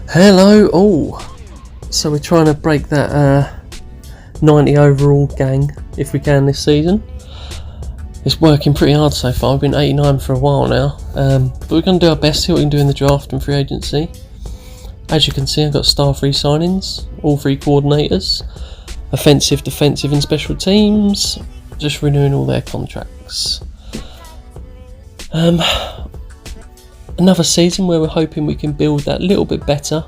Hello all. So we're trying to break that 90 overall gang if we can this season. It's working pretty hard so far. We've been 89 for a while now, but we're going to do our best, see what we can do in the draft and free agency. As you can see, I've got star 3 signings, all 3 coordinators, offensive, defensive and special teams, just renewing all their contracts. Another season where we're hoping we can build that little bit better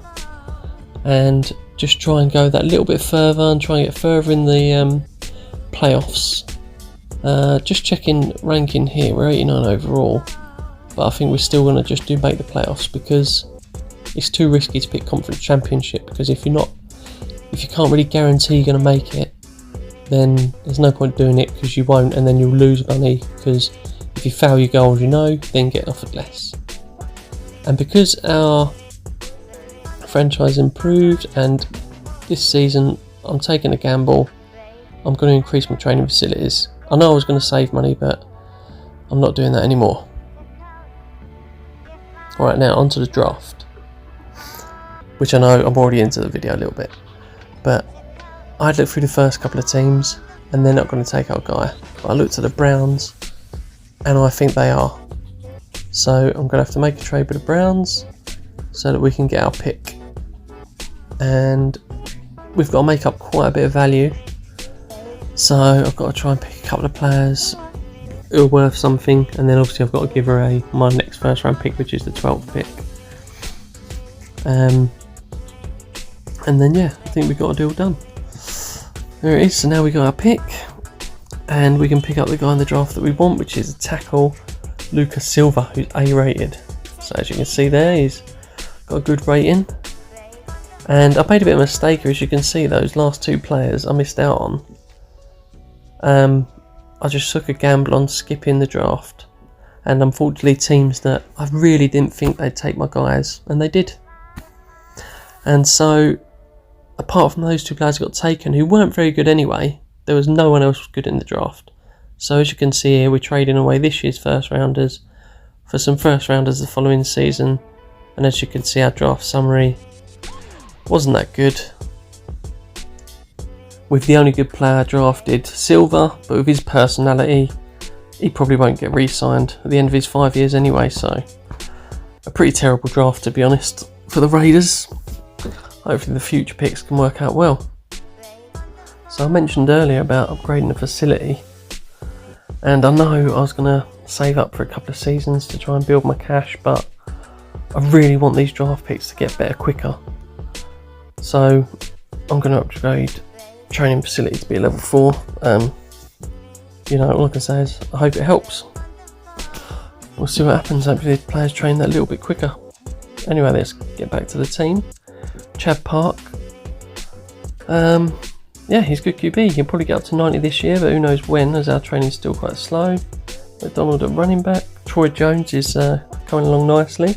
and just try and go that little bit further and try and get further in the playoffs. Just checking ranking here, we're 89 overall, but I think we're still going to just make the playoffs because it's too risky to pick conference championship, because if you can't really guarantee you're going to make it, then there's no point doing it, because you won't, and then you'll lose money, because if you fail your goals, then get offered less. And because our franchise improved, and this season I'm taking a gamble, I'm going to increase my training facilities. I know I was going to save money, but I'm not doing that anymore. Alright, now onto the draft, which I know I'm already into the video a little bit, but I'd look through the first couple of teams and they're not going to take our guy. But I looked at the Browns and I think they are. So I'm going to have to make a trade with the Browns so that we can get our pick. And we've got to make up quite a bit of value. So I've got to try and pick a couple of players who are worth something. And then obviously I've got to give her my next first round pick, which is the 12th pick. And then I think we've got a deal done. There it is. So now we got our pick. And we can pick up the guy in the draft that we want, which is a tackle, Lucas Silva, who's A rated. So as you can see there, he's got a good rating. And I made a bit of a mistake here. As you can see, those last 2 players I missed out on. I just took a gamble on skipping the draft, and unfortunately teams that I really didn't think they'd take my guys, and they did. And so apart from those 2 players who got taken, who weren't very good anyway, there was no one else good in the draft. So as you can see here, we're trading away this year's first rounders for some first rounders the following season. And as you can see, our draft summary wasn't that good, with the only good player drafted Silva, but with his personality he probably won't get re-signed at the end of his 5 years anyway. So a pretty terrible draft, to be honest, for the Raiders. Hopefully the future picks can work out well. So I mentioned earlier about upgrading the facility, and I know I was going to save up for a couple of seasons to try and build my cash, but I really want these draft picks to get better quicker. So I'm going to upgrade training facility to be a level 4. All I can say is I hope it helps. We'll see what happens. Hopefully the players train that a little bit quicker. Anyway, let's get back to the team. Chad Park. He's good QB. He'll probably get up to 90 this year, but who knows when, as our training's still quite slow. McDonald at running back. Troy Jones is coming along nicely.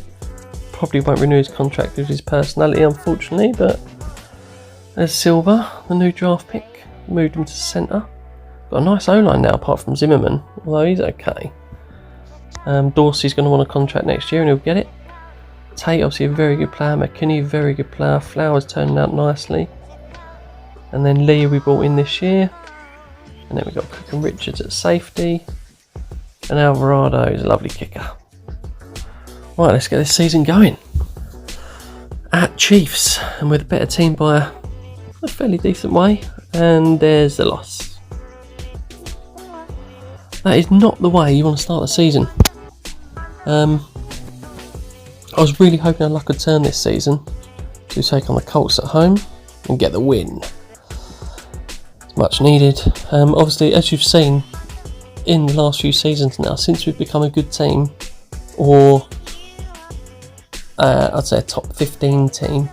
Probably won't renew his contract with his personality, unfortunately, but there's Silva, the new draft pick. Moved him to centre. Got a nice O-line now, apart from Zimmerman, although he's okay. Dorsey's going to want a contract next year and he'll get it. Tate, obviously a very good player. McKinney, very good player. Flowers turning out nicely. And then Lee we brought in this year. And then we've got Cook and Richards at safety. And Alvarado is a lovely kicker. Right, let's get this season going. At Chiefs, and with a better team by a fairly decent way. And there's the loss. That is not the way you want to start the season. I was really hoping our luck could turn this season to take on the Colts at home and get the win. It's much needed. Obviously, as you've seen in the last few seasons now, since we've become a good team, or I'd say a top 15 team,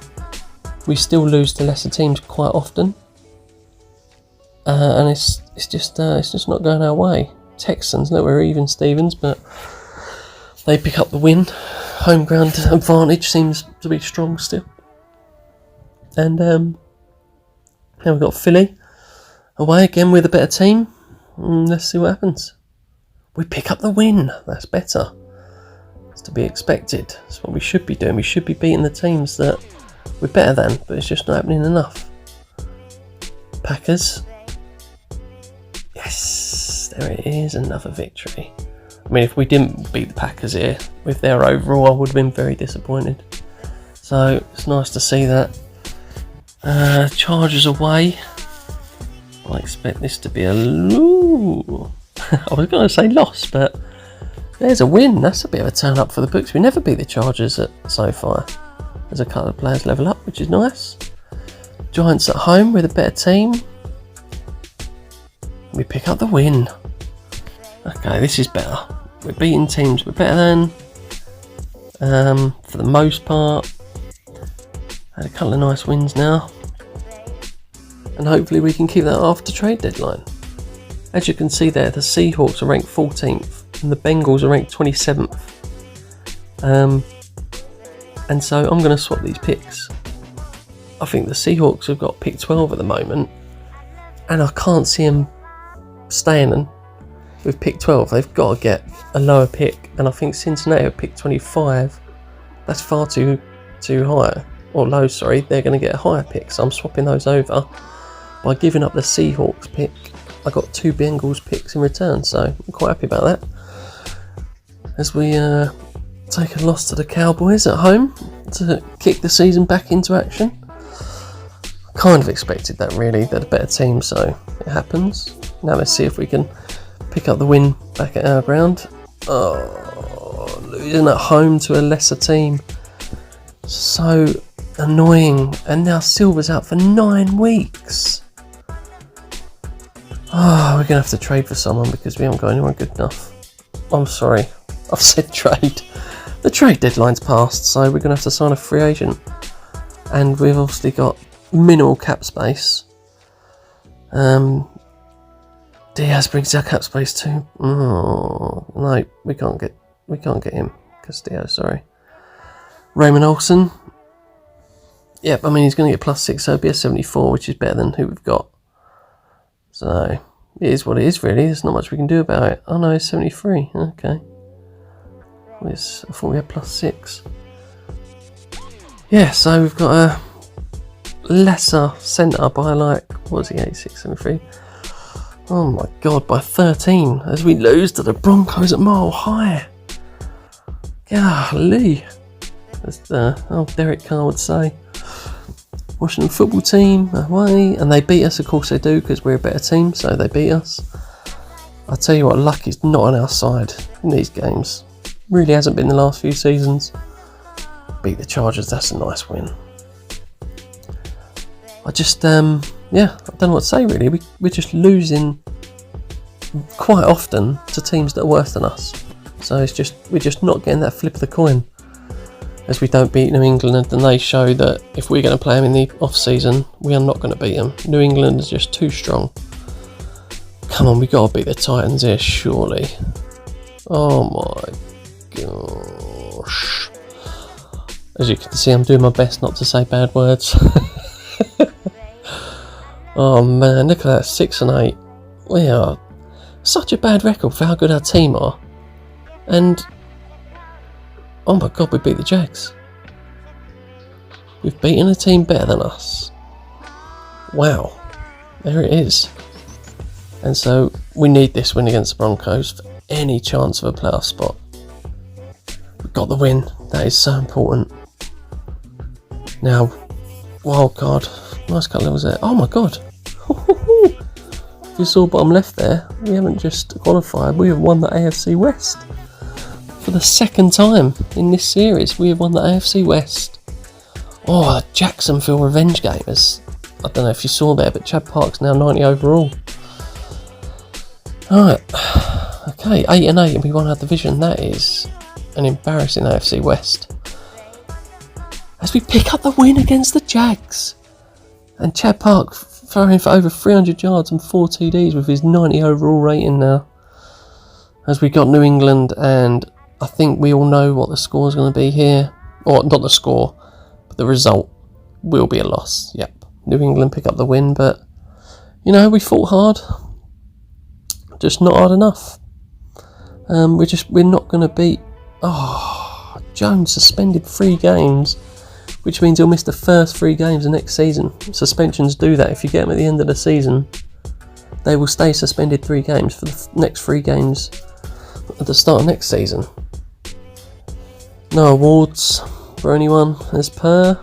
we still lose to lesser teams quite often, and it's just not going our way. Texans, look, we're even Stevens, but they pick up the win. Home ground advantage seems to be strong still. And now we've got Philly away again with a better team. Let's see what happens. We pick up the win. That's better. It's to be expected. That's what we should be doing. We should be beating the teams that We're better than, but it's just not happening enough. Packers. Yes, there it is, another victory. I mean, if we didn't beat the Packers here with their overall, I would have been very disappointed. So it's nice to see that. Chargers away. I expect this to be a I was going to say loss, but there's a win. That's a bit of a turn up for the books. We never beat the Chargers at SoFi. There's a couple of players level up, which is nice. Giants at home with a better team. We pick up the win. Okay, this is better. We're beating teams we're better than. For the most part. Had a couple of nice wins now. And hopefully we can keep that after trade deadline. As you can see there, the Seahawks are ranked 14th and the Bengals are ranked 27th. And so I'm going to swap these picks. I think the Seahawks have got pick 12 at the moment, and I can't see them staying with pick 12. They've got to get a lower pick, and I think Cincinnati have picked 25. That's far too high, or low, sorry. They're going to get a higher pick, so I'm swapping those over. By giving up the Seahawks pick, I got 2 Bengals picks in return, so I'm quite happy about that. As we take a loss to the Cowboys at home to kick the season back into action. Kind of expected that, really. They're the better team, so it happens. Now let's see if we can pick up the win back at our ground. Oh, losing at home to a lesser team. So annoying. And now Silver's out for 9 weeks. Oh, we're going to have to trade for someone because we haven't got anyone good enough. I'm sorry. I've said trade. The trade deadline's passed, so we're going to have to sign a free agent. And we've obviously got minimal cap space. Diaz brings our cap space too. Oh, no, we can't get him. Castillo, sorry. Raymond Olsen. Yep, I mean he's going to get +6, so it'll be a 74, which is better than who we've got. So it is what it is, really. There's not much we can do about it. Oh no, it's 73. Okay. I thought we had +6. Yeah, so we've got a lesser centre by what was he, 86, 73? Oh my god, by 13 as we lose to the Broncos at Mile High. Golly. As Derek Carr would say. Washington football team away, and they beat us, of course they do, because we're a better team, so they beat us. I tell you what, luck is not on our side in these games. Really hasn't been the last few seasons. Beat the Chargers, that's a nice win. I just, I don't know what to say really. We're just losing quite often to teams that are worse than us. So we're just not getting that flip of the coin. As we don't beat New England, and they show that if we're going to play them in the off-season, we are not going to beat them. New England is just too strong. Come on, we've got to beat the Titans here, surely. Oh my gosh. As you can see, I'm doing my best not to say bad words. Oh man, look at that, 6 and 8. We are such a bad record for how good our team are. And oh my god, we beat the Jags. We've beaten a team better than us. Wow. There it is. And so we need this win against the Broncos for any chance of a playoff spot. We've got the win. That is so important. Now, wild card. Nice cut levels there. Oh my god. If you saw bottom left there, we haven't just qualified. We have won the AFC West. For the second time in this series, we have won the AFC West. Oh, the Jacksonville revenge gamers. I don't know if you saw there, but Chad Park's now 90 overall. Alright. Okay, 8 and 8 and we won our division. That is an embarrassing AFC West. As we pick up the win against the Jags. And Chad Park throwing for over 300 yards and 4 TDs with his 90 overall rating now. As we got New England, and I think we all know what the score is going to be here. Or not the score, but the result will be a loss. Yep. New England pick up the win, but you know, we fought hard. Just not hard enough. We're not going to beat. Oh, Jones suspended 3 games which means he'll miss the first 3 games of next season. Suspensions do that. If you get them at the end of the season, they will stay suspended 3 games for the next 3 games at the start of next season. No awards for anyone as per.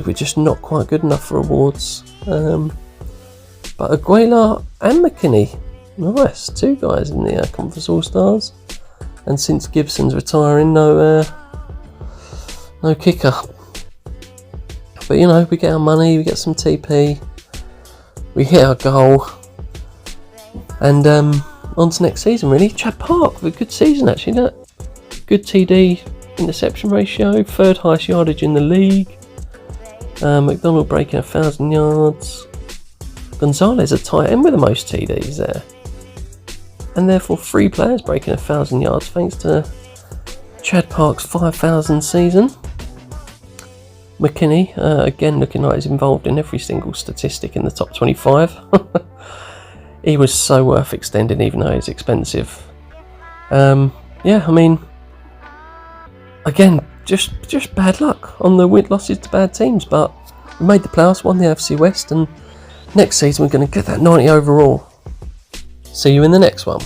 We're just not quite good enough for awards. But Aguilar and McKinney, nice, 2 guys in the Conference All-Stars. And since Gibson's retiring, no kicker. But you know, we get our money, we get some TP, we hit our goal, and on to next season really. Chad Park with a good season actually. Good TD interception ratio, 3rd highest yardage in the league. McDonald breaking 1,000 yards. Gonzalez a tight end with the most TDs there. And therefore 3 players breaking 1,000 yards thanks to Chad Park's 5,000 season. McKinney, again looking like he's involved in every single statistic in the top 25. He was so worth extending even though he's expensive. Yeah, I mean, again, just bad luck on the losses to bad teams, but we made the playoffs, won the AFC West, and next season we're going to get that 90 overall. See you in the next one.